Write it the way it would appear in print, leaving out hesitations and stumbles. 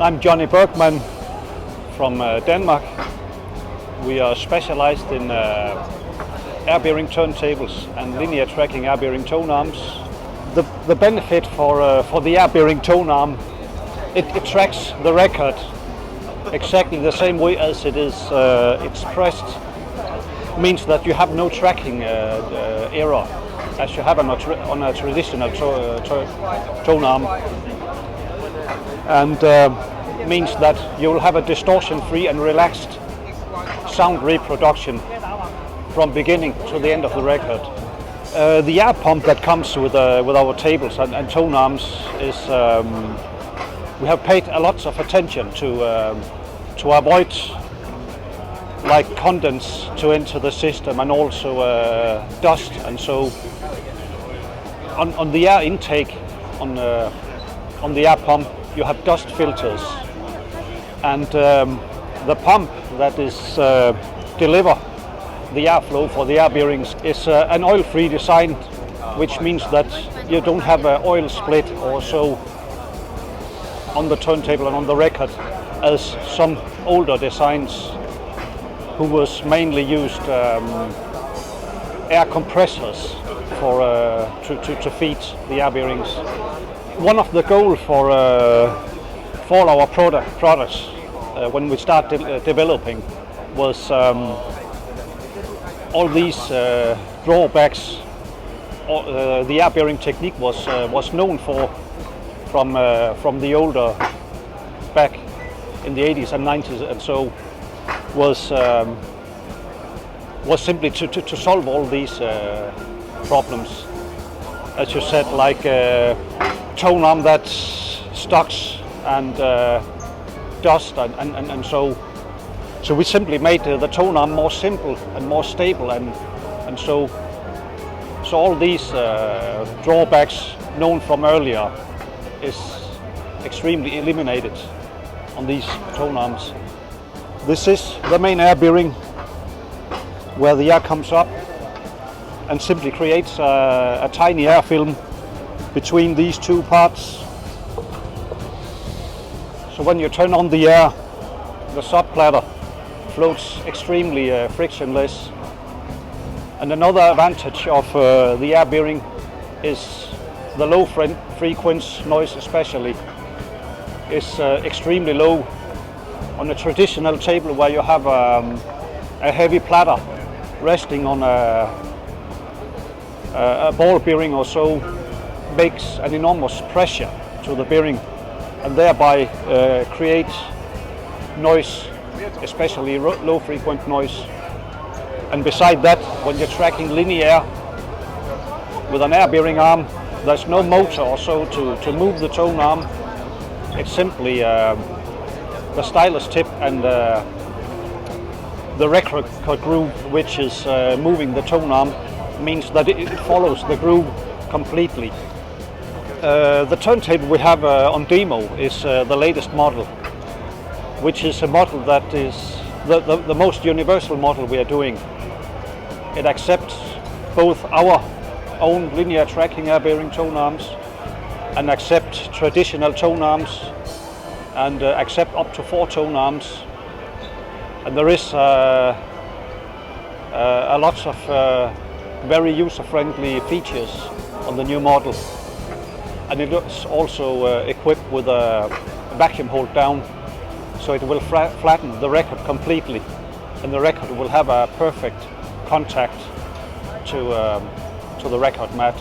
I'm Johnnie Bergmann from Denmark. We are specialized in air bearing turntables and linear tracking air bearing tone arms. The benefit for the air bearing tone arm, it tracks the record exactly the same way as it is expressed. Means that you have no tracking error as you have on a traditional tone arm, and means that you will have a distortion-free and relaxed sound reproduction from beginning to the end of the record. The air pump that comes with our tables and tone arms is we have paid a lot of attention to avoid like condense to enter the system, and also dust. And so on the air intake on the air pump you have dust filters, and the pump that is deliver the airflow for the air bearings is an oil-free design, which means that you don't have an oil split or so on the turntable and on the record as some older designs who was mainly used air compressors to feed the air bearings. One of the goals for all our products when we start developing was all these drawbacks. The air bearing technique was known for from the older back in the 80s and 90s, and so was simply to solve all these problems, as you said, like tone arm that stocks and dust and so we simply made the tone arm more simple and more stable, and so all these drawbacks known from earlier is extremely eliminated on these tone arms. This is the main air bearing, where the air comes up and simply creates a tiny air film between these two parts. So when you turn on the air, the sub-platter floats extremely frictionless. And another advantage of the air bearing is the low frequency noise, especially, is extremely low. On a traditional table where you have a heavy platter resting on a ball bearing or so, makes an enormous pressure to the bearing and thereby create noise, especially low frequent noise. And beside that, when you're tracking linear with an air bearing arm, there's no motor or so to move the tone arm. It's simply the stylus tip and the record groove, which is moving the tone arm, means that it follows the groove completely. The turntable we have on demo is the latest model, which is a model that is the most universal model we are doing. It accepts both our own linear tracking air bearing tone arms and accepts traditional tone arms, and accept up to 4 tone arms. And there is a lot of very user-friendly features on the new model. And it is also equipped with a vacuum hold down, so it will flatten the record completely, and the record will have a perfect contact to the record mat.